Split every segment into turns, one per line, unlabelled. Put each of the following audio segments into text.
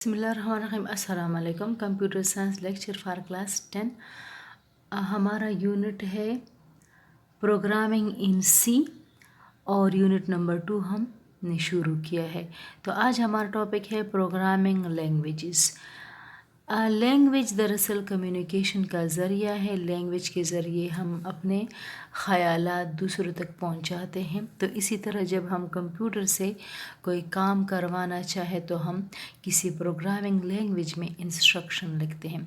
बिस्मिल्लाहिर्रहमानिर्रहीम। अस्सलाम वालेकुम। Computer science lecture for class 10। हमारा यूनिट है प्रोग्रामिंग इन सी और यूनिट नंबर 2 हमने शुरू किया है। तो आज हमारा टॉपिक है प्रोग्रामिंग लैंग्वेजेस। लैंग्वेज दरअसल कम्युनिकेशन का ज़रिया है। लैंग्वेज के ज़रिए हम अपने ख़यालात दूसरों तक पहुंचाते हैं। तो इसी तरह जब हम कंप्यूटर से कोई काम करवाना चाहे तो हम किसी प्रोग्रामिंग लैंग्वेज में इंस्ट्रक्शन लिखते हैं।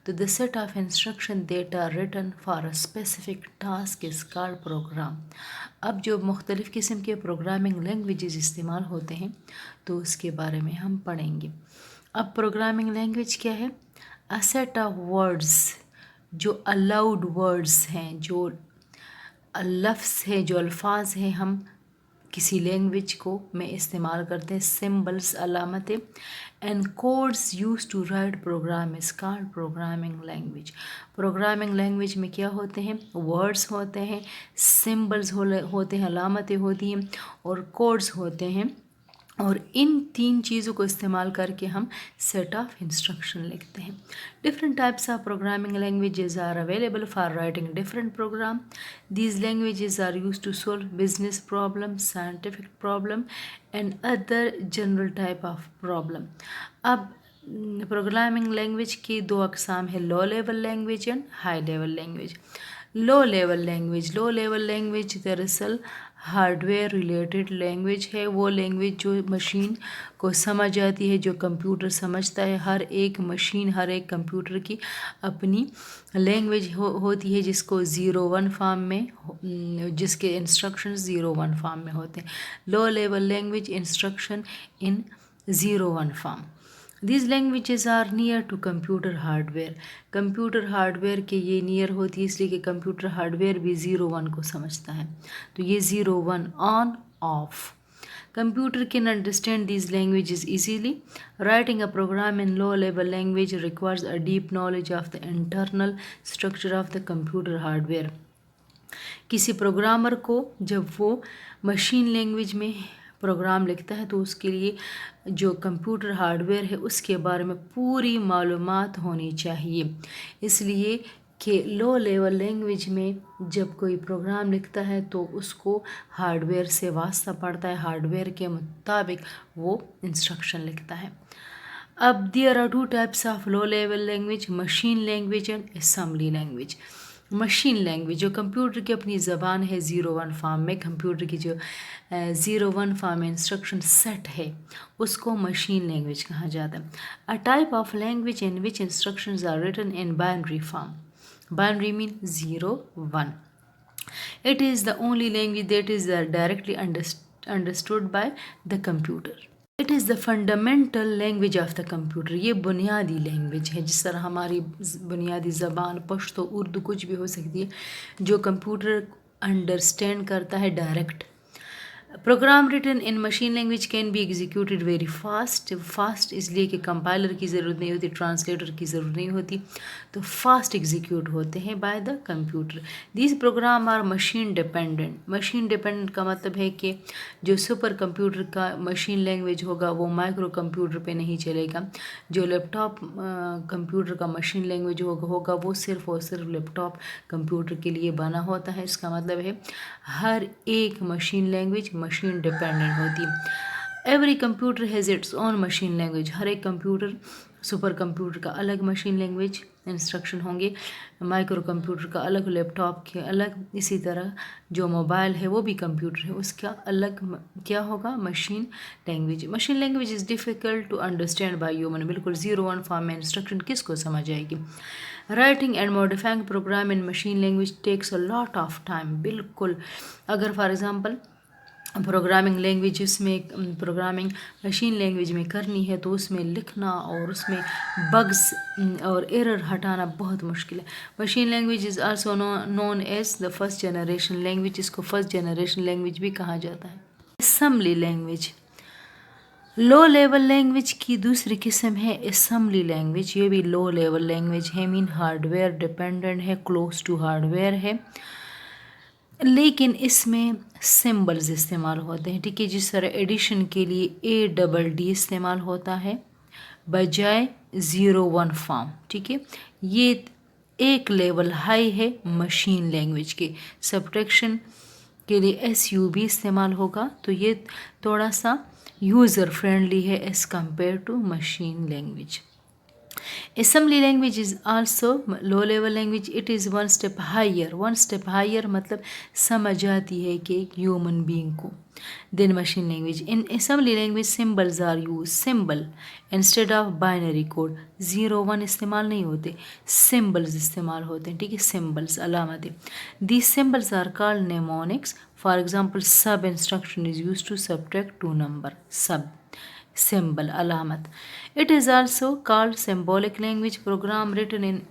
तो the set of instruction that are written for a specific task is called program. अब जो मुख्तलिफ़ किस्म के प्रोग्रामिंग लैंग्वेजेस इस्तेमाल होते हैं तो उसके बारे में हम पढ़ेंगे। अब प्रोग्रामिंग लैंग्वेज क्या है? अ सेट ऑफ वर्ड्स, जो अलाउड वर्ड्स हैं, जो लफ्ज़ है, जो अल्फाज हैं, हम किसी लैंग्वेज को में इस्तेमाल करते हैं। सिम्बल्स, अलामतें and codes use to write program is called programming language. Programming language में क्या होते हैं? वर्ड्स होते हैं, सिम्बल्स होते हैं, अलामतें होती हैं और कोड्स होते हैं। और इन तीन चीज़ों को इस्तेमाल करके हम सेट ऑफ इंस्ट्रक्शन लिखते हैं। Different types of programming languages are available for writing different program. These languages are used to solve business problems, scientific problem and other general type of problem. अब प्रोग्रामिंग लैंग्वेज की दो अकसाम है, लो level language and high level language. Low level language दरअसल hardware related language है। वो language जो machine को समझ आती है, जो कंप्यूटर समझता है। हर एक मशीन, हर एक कंप्यूटर की अपनी लैंग्वेज होती है जिसको 0-1 फॉर्म में, जिसके इंस्ट्रक्शंस 0-1 फॉर्म में होते हैं। लो level language instruction in 0-1 form. These languages are near to computer hardware. Computer hardware के ये नियर होती है इसलिए कि कंप्यूटर हार्डवेयर भी 0-1 को समझता है। तो ये 0-1 on off. Computer can understand these languages easily. Writing a program in low-level language requires a deep knowledge of the internal structure of the computer hardware. किसी प्रोग्रामर को जब वो मशीन लैंग्वेज में प्रोग्राम लिखता है तो उसके लिए जो कंप्यूटर हार्डवेयर है उसके बारे में पूरी मालूमात होनी चाहिए। इसलिए कि लो लेवल लैंग्वेज में जब कोई प्रोग्राम लिखता है तो उसको हार्डवेयर से वास्ता पड़ता है, हार्डवेयर के मुताबिक वो इंस्ट्रक्शन लिखता है। अब there are 2 types of low level language, machine language and assembly language. Machine language जो कंप्यूटर की अपनी ज़बान है 0-1 फॉर्म में, कंप्यूटर की जो 0-1 फॉर्म में इंस्ट्रक्शन सेट है उसको मशीन लैंग्वेज कहा जाता है। A type of language in which instructions are written in binary form. Binary mean 0-1. It is the only language that is directly understood by the computer. It is the fundamental language of the computer. ये बुनियादी language है। जिस तरह हमारी बुनियादी ज़बान पश्तो, उर्दू कुछ भी हो सकती है, जो कंप्यूटर अंडरस्टैंड करता है direct. Program written in machine language can be executed very fast इसलिए कि कंपाइलर की ज़रूरत नहीं होती, ट्रांसलेटर की ज़रूरत नहीं होती, तो फास्ट एग्जीक्यूट होते हैं by the computer. These program are machine dependent. Machine dependent का मतलब है कि जो सुपर कंप्यूटर का मशीन लैंग्वेज होगा वो माइक्रो कंप्यूटर पे नहीं चलेगा। जो लैपटॉप कंप्यूटर का मशीन लैंग्वेज होगा वो सिर्फ़ और सिर्फ लैपटॉप कंप्यूटर के लिए बना होता है। इसका मतलब है हर एक मशीन लैंग्वेज मशीन डिपेंडेंट होती। Every computer has its own machine language. हर एक कंप्यूटर, सुपर कंप्यूटर का अलग मशीन लैंग्वेज इंस्ट्रक्शन होंगे, माइक्रो कंप्यूटर का अलग, लैपटॉप के अलग। इसी तरह जो मोबाइल है वो भी कंप्यूटर है, उसका अलग क्या होगा? Machine language. Machine language is difficult to understand by human. बिल्कुल 0-1 फॉर्म में इंस्ट्रक्शन किसको समझ आएगी? Writing and modifying program in machine language takes a lot of time. बिल्कुल, अगर फॉर एग्ज़ाम्पल प्रोग्रामिंग लैंग्वेज में प्रोग्रामिंग मशीन लैंग्वेज में करनी है तो उसमें लिखना और उसमें बग्स और एरर हटाना बहुत मुश्किल है। Machine language is also known as the first generation language. इसको फर्स्ट जनरेशन लैंग्वेज भी कहा जाता है। Assembly language low level language की दूसरी किस्म है असेंबली लैंग्वेज। ये भी लो लेवल लैंग्वेज है, मीन हार्डवेयर डिपेंडेंट है, क्लोज टू हार्डवेयर है, लेकिन इसमें सिंबल्स इस्तेमाल होते हैं। ठीक है, जिस तरह एडिशन के लिए ADD इस्तेमाल होता है, बजाय 0-1 फॉर्म। ठीक है, ये एक लेवल हाई है मशीन लैंग्वेज के। सब्ट्रैक्शन के लिए SUB इस्तेमाल होगा, तो ये थोड़ा सा यूज़र फ्रेंडली है as compare to machine language. Assembly language is also low level language. It is one step higher. One step higher मतलब समझ आती है कि एक human being को then machine language. In assembly language symbols are used. Symbol instead of binary code. 0-1 इस्तेमाल नहीं होते, symbols इस्तेमाल होते हैं। ठीक है, symbols अलामतें। These symbols are called mnemonics. For example, sub instruction is used to subtract two number. Sub symbol alamat. It is also called symbolic language. Program written in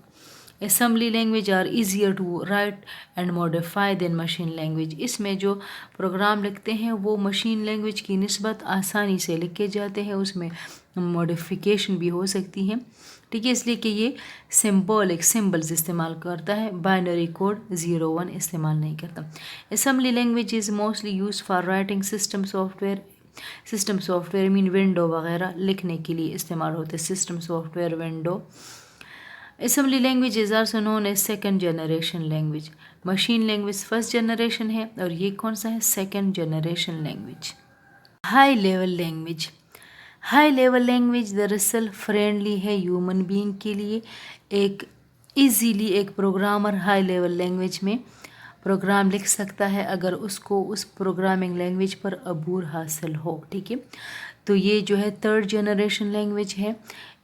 assembly language are easier to write and modify than machine language. इसमें जो programme लिखते हैं वो machine language की निस्बत आसानी से लिखे जाते हैं, उसमें मॉडिफिकेशन भी हो सकती है। ठीक है, इसलिए कि ये सिम्बॉलिक सिम्बल्स इस्तेमाल करता है, बाइनरी कोड 0-1 इस्तेमाल नहीं करता। assembly language is mostly used for writing system software. System software mean window वगैरह लिखने के लिए इस्तेमाल होते हैं, system software window. Assembly language is also known as second generation language. Machine language first generation है और ये कौन सा है, second generation language. High level language. High level language दरअसल फ्रेंडली है ह्यूमन बीइंग के लिए। एक इजीली एक प्रोग्रामर हाई लेवल लैंग्वेज में प्रोग्राम लिख सकता है अगर उसको उस प्रोग्रामिंग लैंग्वेज पर अबूर हासिल हो। ठीक है, तो ये जो है थर्ड जनरेशन लैंग्वेज है,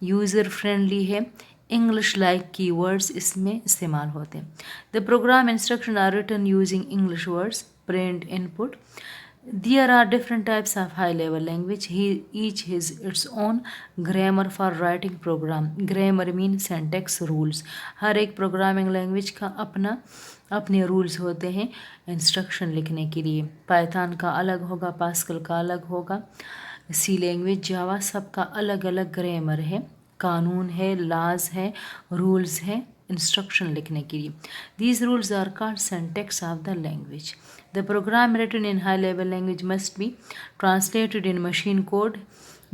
यूज़र फ्रेंडली है, इंग्लिश लाइक कीवर्ड्स इसमें इस्तेमाल होते हैं। The program instruction are written using English words, print input. There are different types of high level language. Each has its own grammar for writing program. Grammar means syntax rules. हर एक programming language का अपने rules होते हैं instruction लिखने के लिए। Python का अलग होगा, पास्कल का अलग होगा, सी लैंग्वेज, जावा, सबका अलग अलग ग्रामर है, कानून है, लाज है, रूल्स है इंस्ट्रक्शन लिखने के लिए। These rules are called syntax of the language. The program written in high level language must be translated in machine code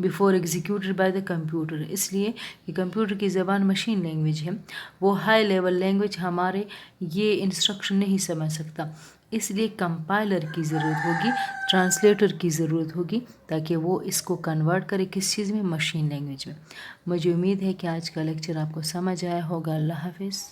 before executed by the computer. इसलिए कि कंप्यूटर की ज़बान मशीन लैंग्वेज है, वो हाई लेवल लैंग्वेज हमारे ये instruction नहीं समझ सकता, इसलिए कंपाइलर की ज़रूरत होगी, ट्रांसलेटर की ज़रूरत होगी ताकि वो इसको कन्वर्ट करे किस चीज़ में, मशीन लैंग्वेज में। मुझे उम्मीद है कि आज का लेक्चर आपको समझ आया होगा। अल्लाह हाफिज़।